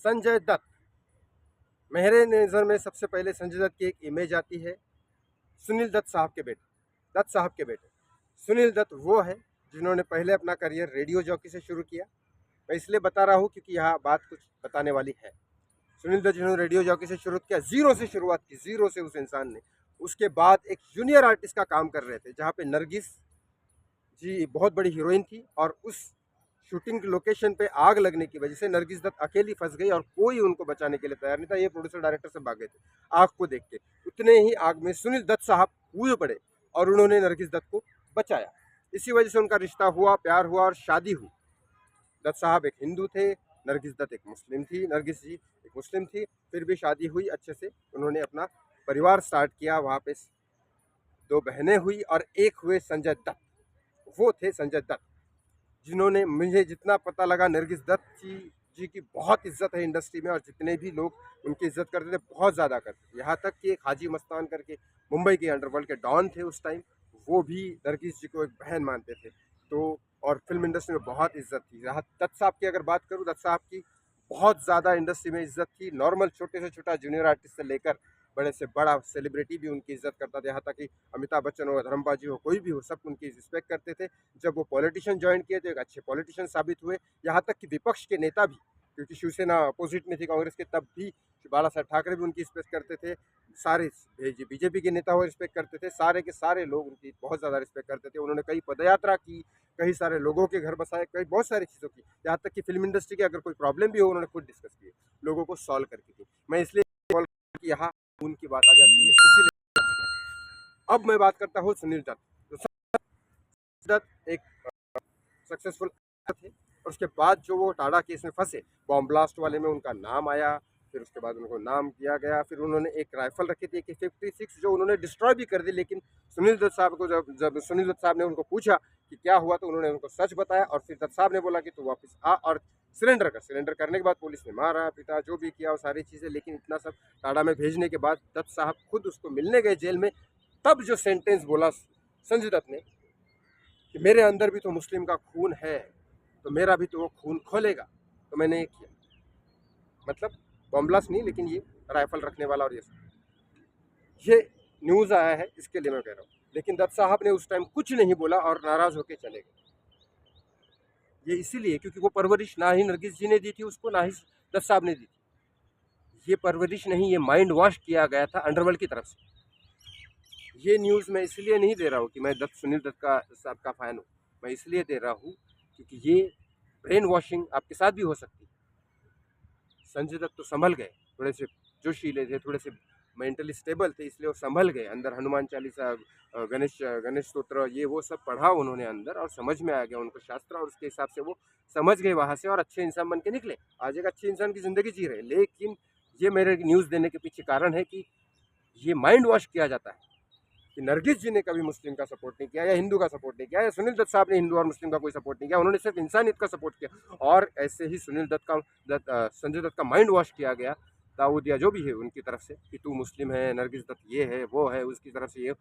संजय दत्त, मेरे नज़र में सबसे पहले संजय दत्त की एक इमेज आती है सुनील दत्त साहब के बेटे, दत्त साहब के बेटे। सुनील दत्त वो है जिन्होंने पहले अपना करियर रेडियो जॉकी से शुरू किया। मैं इसलिए बता रहा हूँ क्योंकि यहाँ बात कुछ बताने वाली है। सुनील दत्त जिन्होंने रेडियो जॉकी से शुरू किया, जीरो से शुरुआत की, जीरो से उस इंसान ने। उसके बाद एक जूनियर आर्टिस्ट का काम कर रहे थे, जहाँ पे नरगिस जी बहुत बड़ी हीरोइन थी, और उस शूटिंग लोकेशन पे आग लगने की वजह से नरगिस दत्त अकेली फंस गई और कोई उनको बचाने के लिए तैयार नहीं था। ये प्रोड्यूसर डायरेक्टर से भागे थे आग को देख के। उतने ही आग में सुनील दत्त साहब कूद पड़े और उन्होंने नरगिस दत्त को बचाया। इसी वजह से उनका रिश्ता हुआ, प्यार हुआ और शादी हुई। दत्त साहब एक हिंदू थे, नरगिस दत्त एक मुस्लिम थी, नरगिस जी एक मुस्लिम थी। फिर भी शादी हुई अच्छे से, उन्होंने अपना परिवार स्टार्ट किया। वहाँ पे 2 बहनें हुई और एक हुए संजय दत्त। वो थे संजय दत्त जिन्होंने, मुझे जितना पता लगा, नरगिस दत्त जी की बहुत इज्जत है इंडस्ट्री में, और जितने भी लोग उनकी इज्जत करते थे बहुत ज़्यादा करते थे। यहाँ तक कि एक हाजी मस्तान करके मुंबई के अंडरवर्ल्ड के डॉन थे उस टाइम, वो भी नरगिस जी को एक बहन मानते थे। तो और फिल्म इंडस्ट्री में बहुत इज्जत थी। यहाँ दत्त साहब की अगर बात करूँ, दत्त साहब की बहुत ज़्यादा इंडस्ट्री में इज्जत थी। नॉर्मल छोटे से छोटा जूनियर आर्टिस्ट से लेकर बड़े से बड़ा सेलिब्रिटी भी उनकी इज्जत करता था। यहाँ तक कि अमिताभ बच्चन हो, धर्मबाजी हो, कोई भी हो, सब उनकी रिस्पेक्ट करते थे। जब वो पॉलिटिशियन ज्वाइन किए तो एक अच्छे पॉलिटिशियन साबित हुए। यहाँ तक कि विपक्ष के नेता भी, क्योंकि शिवसेना अपोजिट में थी कांग्रेस के, तब भी बाला साहब ठाकरे भी उनकी रिस्पेक्ट करते थे। सारे बीजेपी के नेता वो रिस्पेक्ट करते थे। सारे के सारे लोग उनकी बहुत ज़्यादा रिस्पेक्ट करते थे। उन्होंने कई पदयात्रा की, कई सारे लोगों के घर बसाए, कई बहुत सारी चीज़ों की। यहाँ तक कि फिल्म इंडस्ट्री की अगर कोई प्रॉब्लम भी हो, उन्होंने खुद डिस्कस किए, लोगों को सॉल्व करके दी। मैं इसलिए कॉल कि यहाँ उनकी बात आ जाती है, इसीलिए। अब मैं बात करता हूँ सुनील दत्त। तो सुनील दत्त एक सक्सेसफुल थे, और उसके बाद जो वो टाडा केस में फंसे, बॉम्ब ब्लास्ट वाले में उनका नाम आया। फिर उसके बाद उनको नाम किया गया। फिर उन्होंने एक राइफल रखी थी AK-56, जो उन्होंने डिस्ट्रॉय भी कर दी। लेकिन सुनील दत्त साहब को जब सुनील दत्त साहब ने उनको पूछा कि क्या हुआ, तो उन्होंने उनको सच बताया। और फिर दत्त साहब ने बोला कि तू वापस आ, और सिलेंडर करने के बाद पुलिस ने मारा पीटा जो भी किया वो सारी चीज़ें। लेकिन इतना सब टाडा में भेजने के बाद दत्त साहब खुद उसको मिलने गए जेल में। तब जो सेंटेंस बोला संजय दत्त ने कि मेरे अंदर भी तो मुस्लिम का खून है, तो मेरा भी तो वो खून खोलेगा। तो मैंने ये किया, मतलब बॉम्ब ब्लास्ट नहीं, लेकिन ये राइफल रखने वाला। और ये न्यूज़ आया है, इसके लिए मैं कह रहा हूँ। लेकिन दत्त साहब ने उस टाइम कुछ नहीं बोला और नाराज़ होकर चले गए। ये इसीलिए क्योंकि वो परवरिश ना ही नरगिस जी ने दी थी उसको, ना ही दत्त साहब ने दी थी। ये परवरिश नहीं, ये माइंड वॉश किया गया था अंडरवर्ल्ड की तरफ से। ये न्यूज़ मैं इसलिए नहीं दे रहा हूँ कि मैं सुनील दत्त का साहब का फ़ैन हूँ। मैं इसलिए दे रहा हूँ क्योंकि ये ब्रेन वॉशिंग आपके साथ भी हो सकती है। संजय दत्त तो संभल गए, थोड़े से जोशीले थे, थोड़े से मेंटली स्टेबल थे, इसलिए वो संभल गए। अंदर हनुमान चालीसा, गणेश स्तोत्र, ये वो सब पढ़ा उन्होंने अंदर, और समझ में आ गया उनको शास्त्र, और उसके हिसाब से वो समझ गए वहाँ से, और अच्छे इंसान बन के निकले। आज एक अच्छे इंसान की ज़िंदगी जी रहे। लेकिन ये मेरे न्यूज़ देने के पीछे कारण है कि ये माइंड वॉश किया जाता है कि नरगिस जी ने कभी मुस्लिम का सपोर्ट नहीं किया, या हिंदू का सपोर्ट नहीं किया, या सुनील दत्त साहब ने हिंदू और मुस्लिम का कोई सपोर्ट नहीं किया। उन्होंने सिर्फ इंसानियत का सपोर्ट किया। और ऐसे ही सुनील दत्त का, संजय दत्त का माइंड वॉश किया गया दाऊद या जो भी है उनकी तरफ से, कि तू मुस्लिम है, नरगिस दत्त ये है वो है, उसकी तरफ से ये।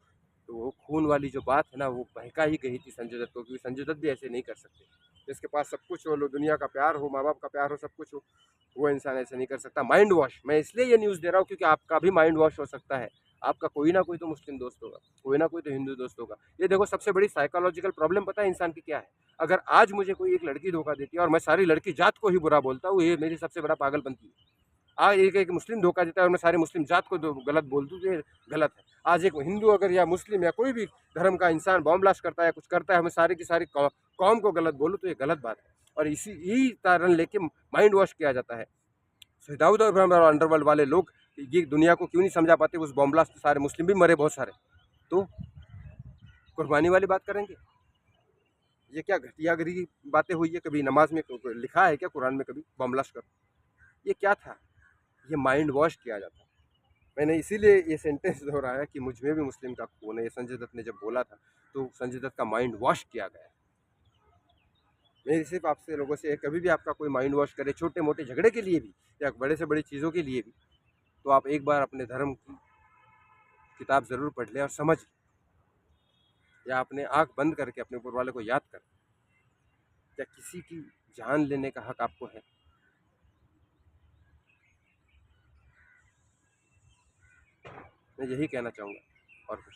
तो वो खून वाली जो बात है ना, वो बहका ही गई थी संजय दत्त को, क्योंकि संजय दत्त भी ऐसे नहीं कर सकते। जिसके पास सब कुछ हो, दुनिया का प्यार हो, माँ बाप का प्यार हो, सब कुछ हो, वो इंसान ऐसे नहीं कर सकता। माइंड वॉश, मैं इसलिए ये न्यूज़ दे रहा हूँ क्योंकि आपका भी माइंड वॉश हो सकता है। आपका कोई ना कोई तो मुस्लिम दोस्त होगा, कोई ना कोई तो हिंदू दोस्त होगा। ये देखो, सबसे बड़ी साइकोलॉजिकल प्रॉब्लम पता है इंसान की क्या है? अगर आज मुझे कोई एक लड़की धोखा देती है और मैं सारी लड़की जात को ही बुरा बोलता हूँ, ये मेरी सबसे बड़ा पागलपंती है। आज एक मुस्लिम धोखा देता है और मैं सारी मुस्लिम जात को गलत बोल दूँ, तो ये गलत है। आज एक हिंदू अगर, या मुस्लिम, या कोई भी धर्म का इंसान बॉम्ब ब्लास्ट करता है, कुछ करता है, हमें सारी की सारी कौम को गलत बोलूँ, तो ये गलत बात है। और यही कारण लेके माइंड वॉश किया जाता है। दाऊद और अंडरवर्ल्ड वाले लोग ये दुनिया को क्यों नहीं समझा पाते? उस बॉम्ब ब्लास्ट में सारे मुस्लिम भी मरे, बहुत सारे। तो कुर्बानी वाली बात करेंगे? ये क्या घटियागिरी की बातें हुई है? कभी नमाज में लिखा है क्या, कुरान में कभी बॉम्ब ब्लास्ट करो? ये क्या था? ये माइंड वॉश किया जाता है। मैंने इसीलिए ये सेंटेंस दोहराया कि मुझ में भी मुस्लिम का खून है। ये संजय दत्त ने जब बोला था, तो संजय दत्त का माइंड वॉश किया गया। मैं सिर्फ आपसे, लोगों से, कभी भी आपका कोई माइंड वॉश करे, छोटे मोटे झगड़े के लिए भी, या बड़े से बड़ी चीज़ों के लिए भी, तो आप एक बार अपने धर्म की किताब ज़रूर पढ़ लें और समझ लें, या अपने आँख बंद करके अपने ऊपर वाले को याद करें। क्या किसी की जान लेने का हक आपको है? मैं यही कहना चाहूँगा और कुछ